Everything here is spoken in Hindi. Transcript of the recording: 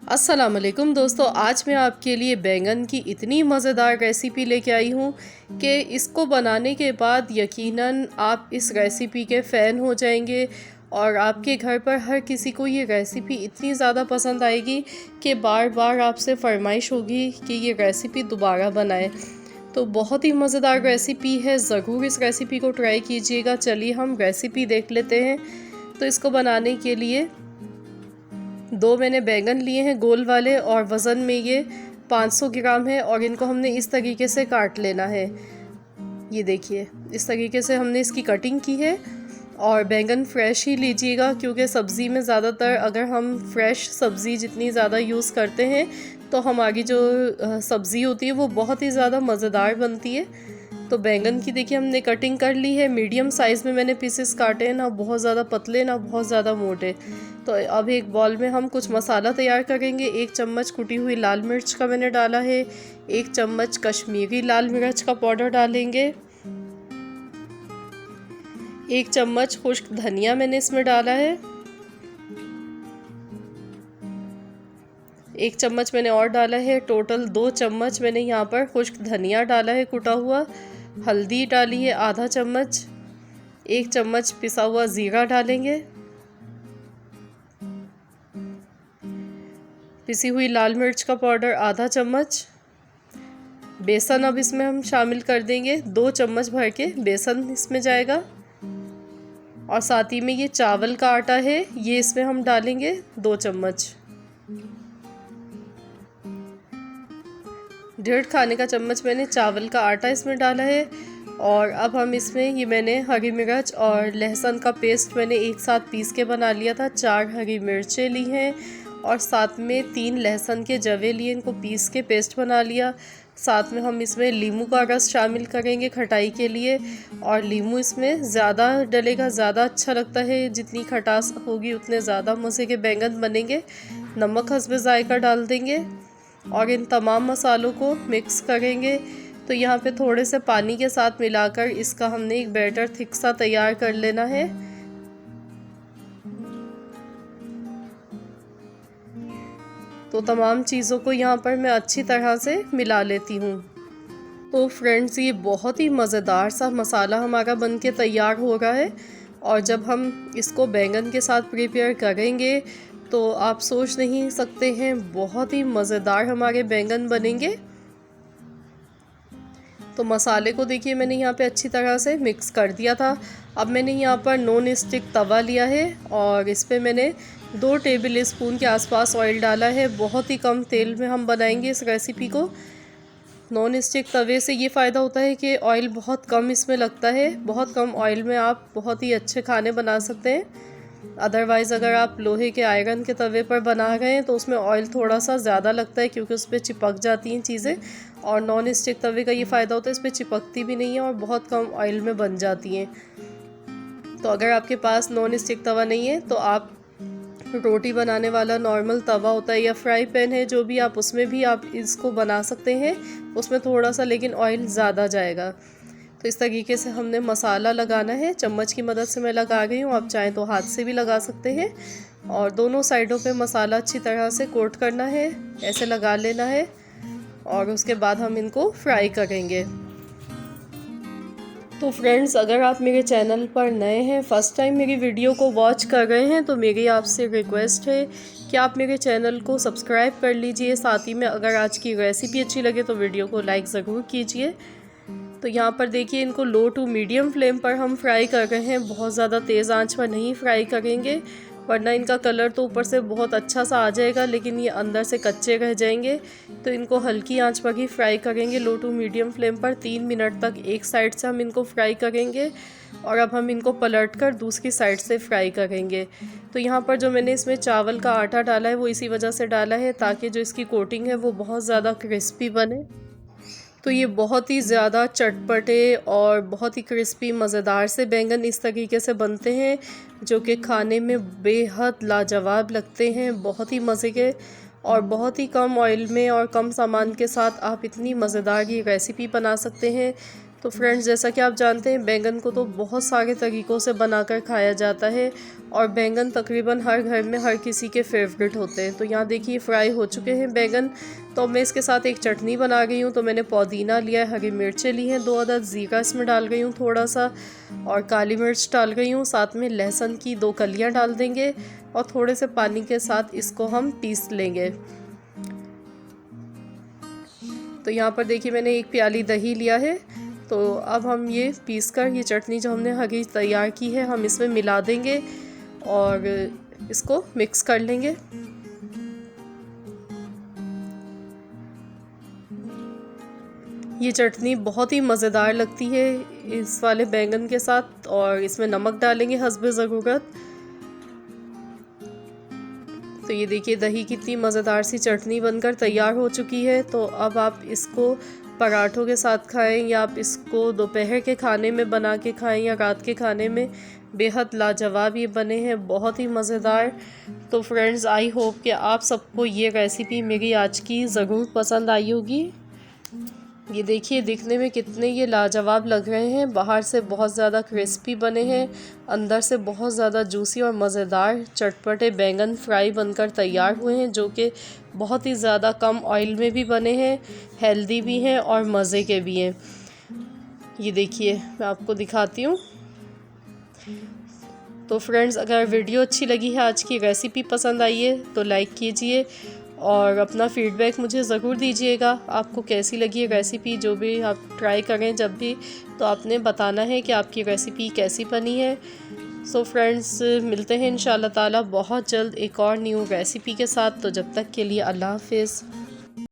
अस्सलाम वालेकुम दोस्तों, आज मैं आपके लिए बैंगन की इतनी मज़ेदार रेसिपी लेके आई हूँ कि इसको बनाने के बाद यकीनन आप इस रेसिपी के फ़ैन हो जाएंगे और आपके घर पर हर किसी को ये रेसिपी इतनी ज़्यादा पसंद आएगी कि बार बार आपसे फरमाइश होगी कि ये रेसिपी दोबारा बनाएं। तो बहुत ही मज़ेदार रेसिपी है, ज़रूर इस रेसिपी को ट्राई कीजिएगा। चलिए हम रेसिपी देख लेते हैं। तो इसको बनाने के लिए 2 मैंने बैंगन लिए हैं गोल वाले और वज़न में ये 500 ग्राम है और इनको हमने इस तरीके से काट लेना है। ये देखिए, इस तरीके से हमने इसकी कटिंग की है। और बैंगन फ्रेश ही लीजिएगा क्योंकि सब्ज़ी में ज़्यादातर अगर हम फ्रेश सब्ज़ी जितनी ज़्यादा यूज़ करते हैं तो हमारी जो सब्ज़ी होती है वो बहुत ही ज़्यादा मज़ेदार बनती है। तो बैंगन की देखिए हमने कटिंग कर ली है। मीडियम साइज़ में मैंने पीसेस काटे हैं, ना बहुत ज़्यादा पतले ना बहुत ज़्यादा मोटे। तो अब एक बॉल में हम कुछ मसाला तैयार करेंगे। 1 चम्मच कुटी हुई लाल मिर्च का मैंने डाला है। 1 चम्मच कश्मीरी लाल मिर्च का पाउडर डालेंगे। 1 चम्मच खुश्क धनिया मैंने इसमें डाला है। 1 चम्मच मैंने और डाला है। टोटल 2 चम्मच मैंने यहाँ पर खुश्क धनिया डाला है कुटा हुआ। हल्दी डाली है आधा चम्मच। 1 चम्मच पिसा हुआ ज़ीरा डालेंगे। पिसी हुई लाल मिर्च का पाउडर आधा चम्मच। बेसन अब इसमें हम शामिल कर देंगे, 2 चम्मच भर के बेसन इसमें जाएगा। और साथ ही में ये चावल का आटा है, ये इसमें हम डालेंगे 2 चम्मच। 1.5 खाने का चम्मच मैंने चावल का आटा इसमें डाला है। और अब हम इसमें ये मैंने हरी मिर्च और लहसुन का पेस्ट मैंने एक साथ पीस के बना लिया था। 4 हरी मिर्चें ली हैं और साथ में 3 लहसुन के जवे लिए, इनको पीस के पेस्ट बना लिया। साथ में हम इसमें नींबू का रस शामिल करेंगे खटाई के लिए। और नींबू इसमें ज़्यादा डलेगा, ज़्यादा अच्छा लगता है। जितनी खटास होगी उतने ज़्यादा मज़े के बैंगन बनेंगे। नमक हस्बे ज़ायका डाल देंगे और इन तमाम मसालों को मिक्स करेंगे। तो यहाँ पे थोड़े से पानी के साथ मिलाकर इसका हमने एक बैटर थिक सा तैयार कर लेना है। तो तमाम चीज़ों को यहाँ पर मैं अच्छी तरह से मिला लेती हूँ। तो फ्रेंड्स, ये बहुत ही मज़ेदार सा मसाला हमारा बनके तैयार हो रहा है। और जब हम इसको बैंगन के साथ प्रिपेयर करेंगे तो आप सोच नहीं सकते हैं, बहुत ही मज़ेदार हमारे बैंगन बनेंगे। तो मसाले को देखिए मैंने यहाँ पे अच्छी तरह से मिक्स कर दिया था। अब मैंने यहाँ पर नॉन स्टिक तवा लिया है और इस पर मैंने 2 टेबल स्पून के आसपास ऑयल डाला है। बहुत ही कम तेल में हम बनाएंगे इस रेसिपी को। नॉन स्टिक तवे से ये फ़ायदा होता है कि ऑयल बहुत कम इसमें लगता है। बहुत कम ऑयल में आप बहुत ही अच्छे खाने बना सकते हैं। अदरवाइज़ अगर आप लोहे के आयरन के तवे पर बना रहे हैं तो उसमें ऑयल थोड़ा सा ज़्यादा लगता है क्योंकि उस पर चिपक जाती हैं चीज़ें। और नॉन स्टिक तवे का ये फ़ायदा होता है, इस पर चिपकती भी नहीं है और बहुत कम ऑयल में बन जाती हैं। तो अगर आपके पास नॉन स्टिक तवा नहीं है तो आप रोटी बनाने वाला नॉर्मल तवा होता है या फ्राई पैन है, जो भी आप उसमें भी आप इसको बना सकते हैं। उसमें थोड़ा सा लेकिन ऑयल ज़्यादा जाएगा। तो इस तरीके से हमने मसाला लगाना है। चम्मच की मदद से मैं लगा गई हूँ, आप चाहें तो हाथ से भी लगा सकते हैं। और दोनों साइडों पे मसाला अच्छी तरह से कोट करना है, ऐसे लगा लेना है। और उसके बाद हम इनको फ्राई करेंगे। तो फ्रेंड्स, अगर आप मेरे चैनल पर नए हैं, फ़र्स्ट टाइम मेरी वीडियो को वॉच कर रहे हैं, तो मेरी आपसे रिक्वेस्ट है कि आप मेरे चैनल को सब्सक्राइब कर लीजिए। साथ ही में अगर आज की रेसिपी अच्छी लगे तो वीडियो को लाइक ज़रूर कीजिए। तो यहाँ पर देखिए इनको लो टू मीडियम फ्लेम पर हम फ्राई कर रहे हैं। बहुत ज़्यादा तेज़ आंच पर नहीं फ्राई करेंगे वरना इनका कलर तो ऊपर से बहुत अच्छा सा आ जाएगा लेकिन ये अंदर से कच्चे रह जाएंगे। तो इनको हल्की आंच पर ही फ्राई करेंगे, लो टू मीडियम फ्लेम पर 3 मिनट तक एक साइड से हम इनको फ्राई करेंगे। और अब हम इनको पलट कर दूसरी साइड से फ्राई करेंगे। तो यहाँ पर जो मैंने इसमें चावल का आटा डाला है वो इसी वजह से डाला है ताकि जो इसकी कोटिंग है वो बहुत ज़्यादा क्रिस्पी बने। तो ये बहुत ही ज़्यादा चटपटे और बहुत ही क्रिस्पी मज़ेदार से बैंगन इस तरीके से बनते हैं जो कि खाने में बेहद लाजवाब लगते हैं। बहुत ही मज़े के और बहुत ही कम ऑयल में और कम सामान के साथ आप इतनी मज़ेदार ये रेसिपी बना सकते हैं। तो फ्रेंड्स, जैसा कि आप जानते हैं बैंगन को तो बहुत सारे तरीक़ों से बनाकर खाया जाता है और बैंगन तकरीबन हर घर में हर किसी के फेवरेट होते हैं। तो यहाँ देखिए फ्राई हो चुके हैं बैंगन। तो मैं इसके साथ एक चटनी बना गई हूँ। तो मैंने पुदीना लिया है, हरी मिर्चें ली हैं 2 अदद, ज़ीरा इसमें डाल गई हूँ थोड़ा सा, और काली मिर्च डाल गई हूँ, साथ में लहसुन की 2 कलियाँ डाल देंगे और थोड़े से पानी के साथ इसको हम पीस लेंगे। तो यहाँ पर देखिए मैंने 1 प्याली दही लिया है। तो अब हम ये पीस कर ये चटनी जो हमने हरी तैयार की है हम इसमें मिला देंगे और इसको मिक्स कर लेंगे। ये चटनी बहुत ही मज़ेदार लगती है इस वाले बैंगन के साथ, और इसमें नमक डालेंगे हस्बे ज़रूरत। तो ये देखिए दही कितनी मज़ेदार सी चटनी बनकर तैयार हो चुकी है। तो अब आप इसको पराठों के साथ खाएं या आप इसको दोपहर के खाने में बना के खाएं या रात के खाने में, बेहद लाजवाब ये बने हैं, बहुत ही मज़ेदार। तो फ्रेंड्स, आई होप कि आप सबको ये रेसिपी मेरी आज की ज़रूर पसंद आई होगी। ये देखिए दिखने में कितने ये लाजवाब लग रहे हैं, बाहर से बहुत ज़्यादा क्रिस्पी बने हैं, अंदर से बहुत ज़्यादा जूसी और मज़ेदार चटपटे बैंगन फ्राई बनकर तैयार हुए हैं, जो कि बहुत ही ज़्यादा कम ऑयल में भी बने हैं, हेल्दी भी हैं और मज़े के भी हैं। ये देखिए मैं आपको दिखाती हूँ। तो फ्रेंड्स, अगर वीडियो अच्छी लगी है, आज की रेसिपी पसंद आई है तो लाइक कीजिए और अपना फीडबैक मुझे ज़रूर दीजिएगा। आपको कैसी लगी है रेसिपी, जो भी आप ट्राई करें जब भी, तो आपने बताना है कि आपकी रेसिपी कैसी बनी है। सो फ्रेंड्स, मिलते हैं इंशाल्लाह ताला बहुत जल्द एक और न्यू रेसिपी के साथ। तो जब तक के लिए अल्लाह हाफ़िज़।